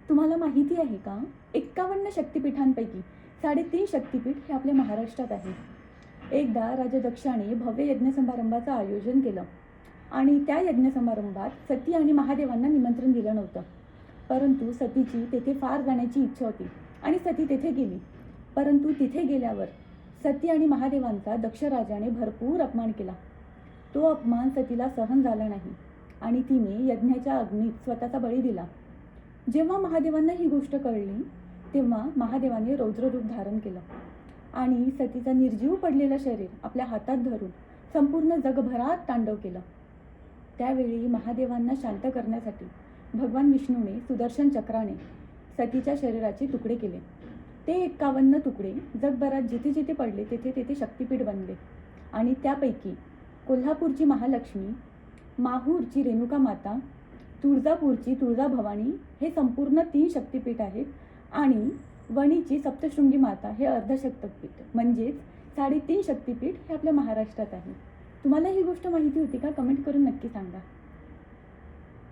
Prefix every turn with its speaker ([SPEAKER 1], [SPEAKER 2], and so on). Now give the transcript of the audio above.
[SPEAKER 1] तुम्हाला माहिती आहे का, 51 शक्तिपीठांपैकी 3.5 शक्तिपीठ हे आपल्या महाराष्ट्रात आहे. एकदा राजा दक्षाने भव्य यज्ञ समारंभाचं आयोजन केलं आणि त्या यज्ञ समारंभात सती आणि महादेवांना निमंत्रण दिलं नव्हतं. परंतु सतीची तेथे फार जाण्याची इच्छा होती आणि सती तेथे गेली. परंतु तिथे गेल्यावर सती आणि महादेवांचा दक्ष राजाने भरपूर अपमान केला. तो अपमान सतीला सहन झाला नाही आणि तिने यज्ञाच्या अग्नीत स्वतःचा बळी दिला. जेव्हा महादेवांना ही गोष्ट कळली तेव्हा महादेवाने रौद्ररूप धारण केलं आणि सतीचं निर्जीव पडलेलं शरीर आपल्या हातात धरून संपूर्ण जगभरात तांडव केलं. त्यावेळी महादेवांना शांत करण्यासाठी भगवान विष्णूने सुदर्शन चक्राने सतीच्या शरीराचे तुकडे केले. ते 51 तुकडे जगभरात जिथे जिथे पडले तेथे तेथे शक्तिपीठ बनले आणि त्यापैकी कोल्हापूरची महालक्ष्मी, माहूरची रेणुका माता, तुळजापूरची तुळजाभवानी हे संपूर्ण 3 शक्तिपीठ आहेत आणि वणीची सप्तशृंगी माता हे अर्धशक्तिपीठ म्हणजेच 3.5 शक्तिपीठ हे आपल्या महाराष्ट्रात आहे. तुम्हाला ही गोष्ट माहिती होती का? कमेंट करून नक्की सांगा.